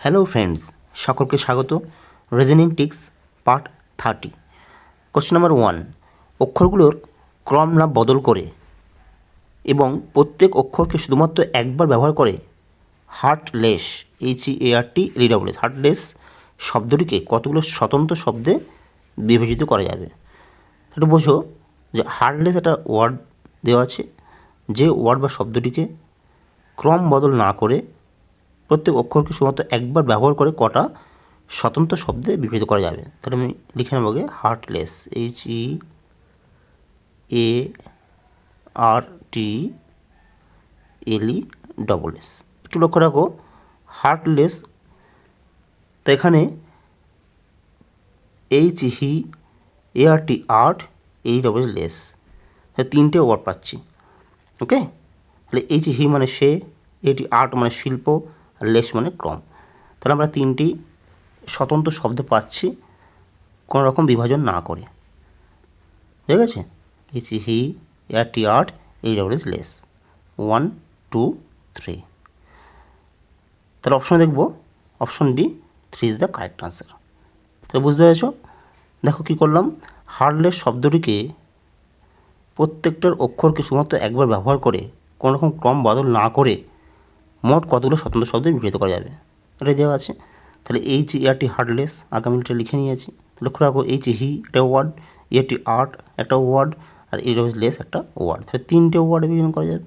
Hello friends, সকলকে স্বাগত। Reasoning tricks part 30। Question number 1, অক্ষরগুলোর ক্রম না বদল করে এবং প্রত্যেক অক্ষরকে শুধুমাত্র একবার ব্যবহার করে হার্টলেস HEARTLESS হার্টলেস শব্দটিকে কতগুলো স্বতন্ত্র শব্দে বিভাজিত করা যাবে। একটু বোঝো যে হার্টলেস একটা ওয়ার্ড দেওয়া আছে, যে ওয়ার্ড বা শব্দটিকে ক্রম বদল না করে প্রত্যেক অক্ষরকে শুধুমাত্র একবার ব্যবহার করে কটা স্বতন্ত্র শব্দে বিভক্ত করা যাবে। তাহলে আমি লিখে নেব আগে হার্টলেস HEARTLESS। একটু লক্ষ্য রাখো হার্টলেস, তো এখানে HEARTLESS তিনটে ওয়ার্ড পাচ্ছি। ওকে, তাহলে HE মানে সে, ART মানে শিল্প, আর লেস মানে ক্রম। তাহলে আমরা তিনটি স্বতন্ত্র শব্দ পাচ্ছি কোনো রকম বিভাজন না করে। ঠিক আছে, HEARTLESS 1 2 3। তাহলে অপশন দেখব, option B 3 is the correct answer. তাহলে বুঝতে পেরেছ? দেখো কী করলাম, হার্টলেস শব্দটিকে প্রত্যেকটার অক্ষরকে শুধুমাত্র একবার ব্যবহার করে কোনো রকম ক্রম বদল না করে মোট কতগুলো স্বতন্ত্র শব্দে বিভক্ত করা যাবে এটা দেওয়া আছে। তাহলে HEART হার্টলেস আগে আমি এটা লিখে নিয়েছি। লক্ষ্য রাখো HE একটা ওয়ার্ড, ART একটা ওয়ার্ড, আর LESS একটা ওয়ার্ড। তাহলে তিনটে ওয়ার্ডে বিভক্ত করা যাবে।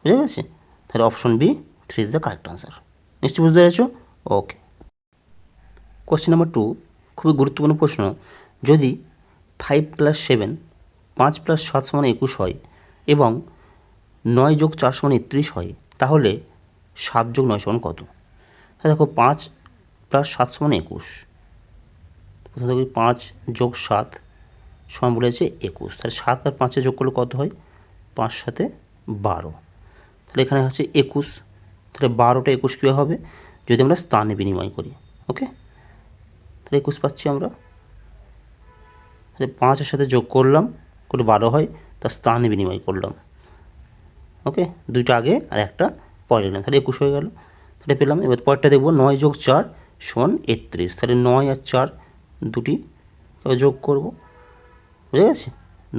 বুঝে গেছে? তাহলে option B 3 is the correct answer. নিশ্চয়ই বুঝতে পেরেছো? ওকে। কোশ্চেন নাম্বার 2, খুবই গুরুত্বপূর্ণ প্রশ্ন। যদি 5 + 7 5 + 7 = 21 হয় এবং 9 + 4 = 31 হয়, তাহলে 7 + 9 = কত? দেখো 5 + 7 = 21। প্রথমে দেখি 5 + 7 সমান বলেছে 21। তাহলে 7 আর 5 যোগ করলে কত হয়? 5 × 7 = 12। তাহলে এখানে আছে 21। তাহলে 12টা 21 কীভাবে হবে? যদি আমরা স্থানে বিনিময় করি। ওকে, তাহলে 21 পাচ্ছি আমরা। তাহলে 5 এর সাথে যোগ করলাম, করে 12 হয়, তার স্থানে বিনিময় করলাম। ওকে, দুইটা আগে আর একটা পরে নিলাম, তাহলে 21 হয়ে গেল। তাহলে পেলাম। এবার পরেরটা দেখব, 9 + 4 = 31। তাহলে 9 আর 4 দুটি এবার যোগ করব। বুঝে গেছে?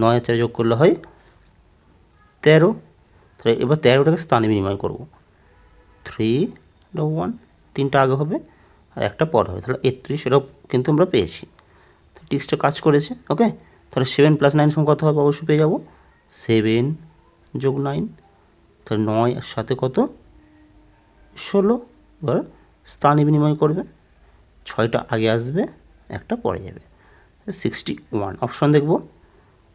9 আর 4 যোগ করলে হয় 13। তাহলে এবার 13টাকে স্থানে বিনিময় করব। 3 × 1, তিনটা আগে হবে আর একটা পরে হবে, তাহলে 31। এটাও কিন্তু আমরা পেয়েছি, টিক্সটা কাজ করেছে। ওকে, তাহলে 7 + 9 = কত হবে? অবশ্যই পেয়ে যাব 7 + 9। তাহলে 9 আর সাথে কত? 16। এবার স্থানে বিনিময় করবে, 6টা আগে আসবে, একটা পরে যাবে, 61। অপশন দেখব,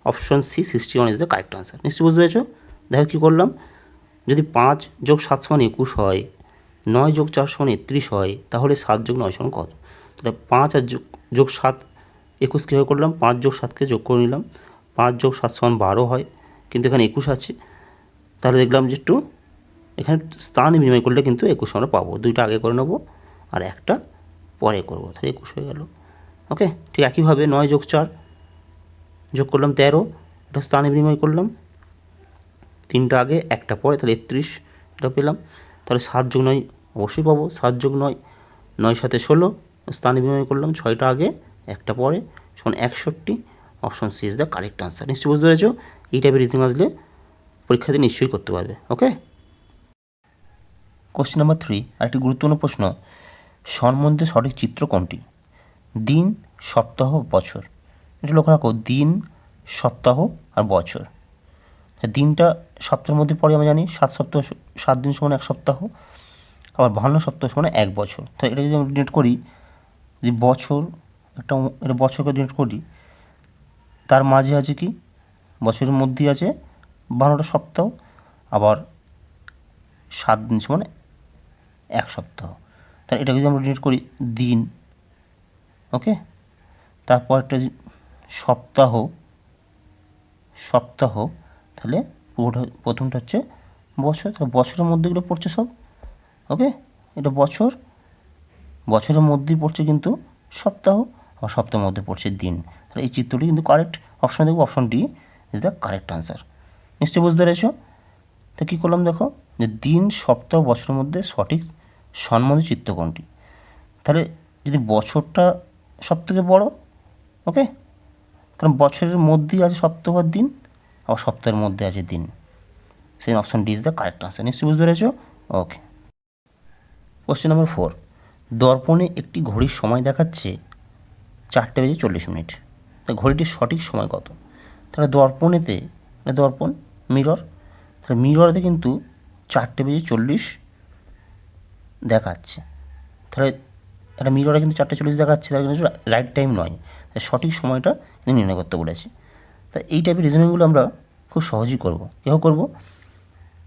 option C 61 is the correct answer. নিশ্চয়ই বুঝতে পেরেছো? দেখো কী করলাম, যদি 5 + 7 = 21 হয়, 9 + 4 = 31 হয়, তাহলে 7 + 9 = কত? তাহলে 5 আর যোগ 7 21 কীভাবে করলাম? 5 + 7কে যোগ করে নিলাম, 5 + 7 = 12 হয়, কিন্তু এখানে 21 আছে। তাহলে দেখলাম যে একটু এখানে স্থানে বিনিময় করলে কিন্তু 21 আমরা পাবো। দুইটা আগে করে নেব আর একটা পরে করব, তাহলে 21 হয়ে গেল। ওকে, ঠিক একইভাবে 9 + 4 যোগ করলাম 13, এটা স্থানে বিনিময় করলাম, তিনটা আগে একটা পরে, তাহলে 31 এটা পেলাম। তাহলে 7 + 9 অবশ্যই পাবো, 7 + 9, 9 × 7 = 16, স্থানে বিনিময় করলাম, 6টা আগে একটা পরে, সমান 61। Option C is the correct answer. নিশ্চয়ই বুঝতে পেরেছো? এই টাইপের রিজনিং আসলে পরীক্ষাতে নিশ্চয়ই করতে পারবে। ওকে, কোশ্চেন নাম্বার 3, আরেকটি গুরুত্বপূর্ণ প্রশ্ন। সম্বন্ধে সঠিক চিত্র কোনটি? দিন, সপ্তাহ, বছর। এটা লক্ষ্য রাখো, দিন, সপ্তাহ আর বছর। দিনটা সপ্তাহের মধ্যে পড়ে, আমরা জানি 7 দিন = 1 সপ্তাহ, আবার 52 সপ্তাহ = 1 বছর। তো এটা যদি আমরা ডিনোট করি, যদি বছর এটা বছরকে ডিনোট করি, তার মাঝে আছে কি? বছরের মধ্যেই আছে 52টা সপ্তাহ, আবার 7 দিন = 1 সপ্তাহ। তাহলে এটাকে যদি আমরা ডিনোট করি দিন, ওকে, তারপর একটা সপ্তাহ, তাহলে প্রথমটা হচ্ছে বছর। তাহলে বছরের মধ্যে এগুলো পড়ছে সব। ওকে, এটা বছর, বছরের মধ্যেই পড়ছে কিন্তু সপ্তাহ, আর সপ্তাহের মধ্যে পড়ছে দিন। তাহলে এই চিত্রটি কিন্তু কারেক্ট। অপশন দেখব, option D is the correct answer. নিশ্চয়ই বুঝতে পেরেছো? তো কী করলাম, দেখো যে দিন, সপ্তাহ, বছরের মধ্যে সঠিক সম্বন্ধে চিত্র কোনটি? তাহলে যদি বছরটা সবথেকে বড়, ওকে, কারণ বছরের মধ্যেই আছে সপ্তাহ আর দিন, আবার সপ্তাহের মধ্যে আছে দিন, সেই option D is the correct answer. নিশ্চয়ই বুঝতে পেরেছো? ওকে। কোশ্চেন নম্বর 4, দর্পণে একটি ঘড়ির সময় দেখাচ্ছে 4:40। তা ঘড়িটির সঠিক সময় কত? তাহলে দর্পণেতে, দর্পণ মিরর, তাহলে মিররেতে কিন্তু 4:40 দেখাচ্ছে। তাহলে একটা মিররে কিন্তু 4:40 দেখাচ্ছে, তাহলে কিন্তু রাইট টাইম নয়, সঠিক সময়টা কিন্তু নির্ণয় করতে বলেছে। তা এই টাইপের রিজনিংগুলো আমরা খুব সহজেই করবো। কীভাবে করবো?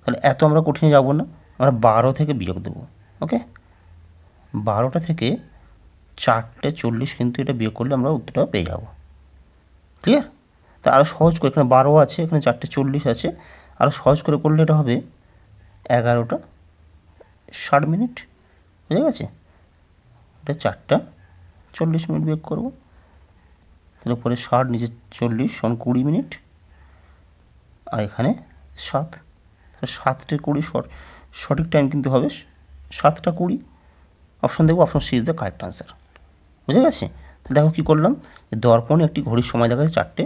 তাহলে এত আমরা কঠিনে যাব না, আমরা 12 থেকে বিয়োগ দেবো। ওকে, 12টা থেকে 4:40 কিন্তু এটা বিয়োগ করলে আমরা উত্তরটা পেয়ে যাব। ক্লিয়ার? তা আরও সহজ করে, এখানে 12 আছে, এখানে 4:40 আছে, আরও সহজ করে করলে এটা হবে 11:60। বুঝে গেছে? এটা 4:40 বিয়োগ করবো, তাহলে উপরে 60 নিচে 40 সমান 20 মিনিট, আর এখানে 7, তাহলে 7:20 সঠিক টাইম কিন্তু হবে 7:20। অপশন দেখবো, option C is the correct answer. বুঝে গেছে? তো দেখো কী করলাম, দর্পণে একটি ঘড়ির সময় দেখা যাচ্ছে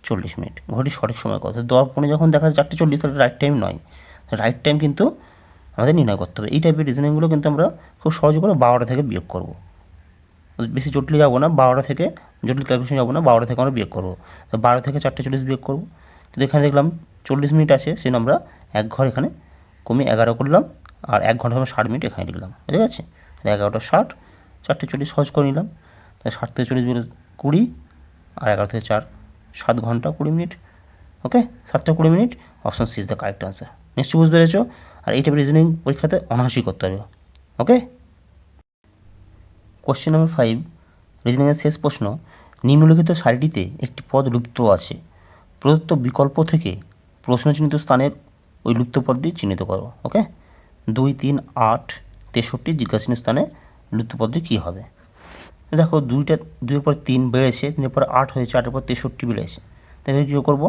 4:40। ঘড়ির সঠিক সময় কত? দর্পণে যখন দেখা যাচ্ছে 4:40, তাহলে রাইট টাইম নয়, রাইট টাইম কিন্তু আমাদের নির্ণয় করতে হবে। এই টাইপের রিজনিংগুলো কিন্তু আমরা খুব সহজ করে 12টা থেকে বিয়োগ করবো। বেশি জটিল যাবো না, 12টা থেকে জটিল ক্যালকুলেশন যাবো না, 12টা থেকে আমরা বিয়োগ করবো। তো 12 থেকে 4:40 বিয়োগ করবো, কিন্তু এখানে দেখলাম 40 মিনিট আছে, সেজন্য আমরা এক ঘর এখানে কমিয়ে 11 করলাম, আর 1 ঘন্টা আমরা 60 মিনিট এখানে লিখলাম। বুঝে গেছে? 11টা 60, 4:40 সহজ করে নিলাম, তাই 60 থেকে 40 বিয়োগ 20, আর 11 থেকে 4 7 ঘন্টা 20 মিনিট। Okay, 7:20, option C is the correct answer. নিশ্চয়ই বুঝতে পেরেছো? আর এই টাইপের রিজনিং পরীক্ষাতে অনায়াসই করতে হবে। ওকে। কোশ্চেন নম্বর 5, রিজনিংয়ের শেষ প্রশ্ন, নিম্নলিখিত সারিটিতে একটি পদ লুপ্ত আছে, প্রদত্ত বিকল্প থেকে প্রশ্নচিহ্নিত স্থানের ওই লুপ্ত পদটি চিহ্নিত করো। ওকে, 2, 3, 8, 63 জিজ্ঞাসিত স্থানে লুপ্ত পদটি কী হবে? দেখো 2-এর পর 3 বেড়েছে, 3-এর পর 8 হয়েছে, 8-এর পর 63 বেড়েছে, তাহলে কী করবো?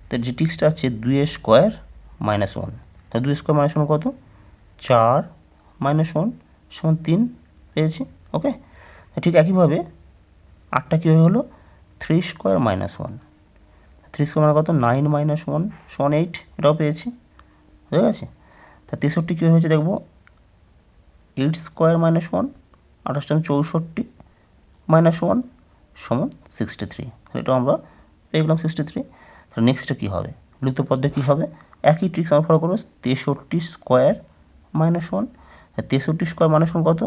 তার যে টিক্সটা আছে 2 স্কোয়ার মাইনাস 1, তাহলে 2 স্কোয়ার মাইনাস 1 কত? 4 মাইনাস 1 সমান 3 পেয়েছি। ওকে, ঠিক একইভাবে 8টা কীভাবে হলো? 3 স্কোয়ার মাইনাস 1, 3 স্কোয়ার মানে কত? 9 মাইনাস 1 সমান 8, এটাও পেয়েছি। বুঝে গেছে? তা 63 কীভাবে হয়েছে দেখবো, 8 স্কোয়ার মাইনাস 1, 28 64 মাইনাস 1 সমান 63, এটাও আমরা পেয়ে গেলাম 63। তাহলে নেক্সটটা কী হবে? লুপ্ত পদটা কী হবে? একই ট্রিক্স আমরা ফলো করবো, 63 স্কোয়ার মাইনাস 1, 63 স্কোয়ার মাইনাস 1 কত?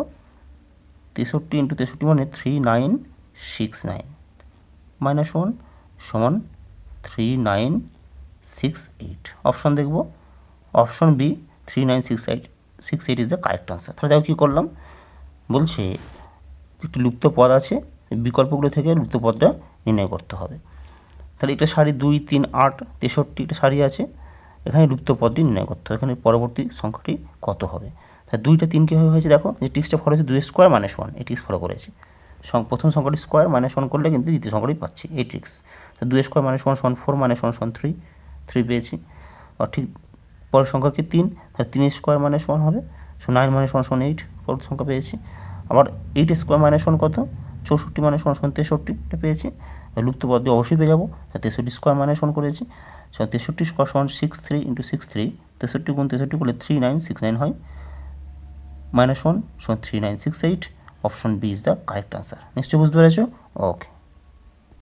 63 ইন্টু 63 মানে 3969 মাইনাস 1 সমান 3968। অপশন দেখব, option B 3968 is the correct answer. তাহলে দেখো কী করলাম, বলছে একটি লুপ্ত পদ আছে, বিকল্পগুলো থেকে লুপ্ত পদটা নির্ণয় করতে হবে। তাহলে এটা সারি 2, 3, 8, 63 এটা সারি আছে, এখানে লুপ্ত পদটি নির্ণয় করতে হবে, এখানে পরবর্তী সংখ্যাটি কত হবে? তাহলে 2টা 3 কীভাবে হয়েছে দেখো, যে টিক্সটা ফলো হয়েছে 2 স্কোয়ার মাইনাস 1, এই টিক্স ফলো করেছি। প্রথম সংখ্যাটি স্কোয়ার মাইনাস 1 করলে কিন্তু দ্বিতীয় সংখ্যাটি পাচ্ছি, এই ট্রিক্স। তো 2 স্কোয়ার মাইনাস 1 সমান 4 মাইনাস 1 সমান 3 পেয়েছি। আর ঠিক পরের সংখ্যা কি 3, তাহলে 3 স্কোয়ার মাইনাস 1 হবে, 9 মাইনাস 1 সমান 8, পরের সংখ্যা পেয়েছি। আবার 8 স্কোয়ার মাইনাস 1 কত? 64 মাইনাস 1 সমান 63, এটা পেয়েছি। লুপ্ত পদ দিয়ে অবশ্যই পেয়ে যাবো, 63 স্কোয়ার মাইনাস 1 করেছি, 63 স্কোয়ার সমান 63 ইন্টু 63, 63 গুণ 63 করলে 3969 হয়, মাইনাস 1 সমান 3968। Option B is the correct answer. নিশ্চয়ই বুঝতে পেরেছো? ওকে।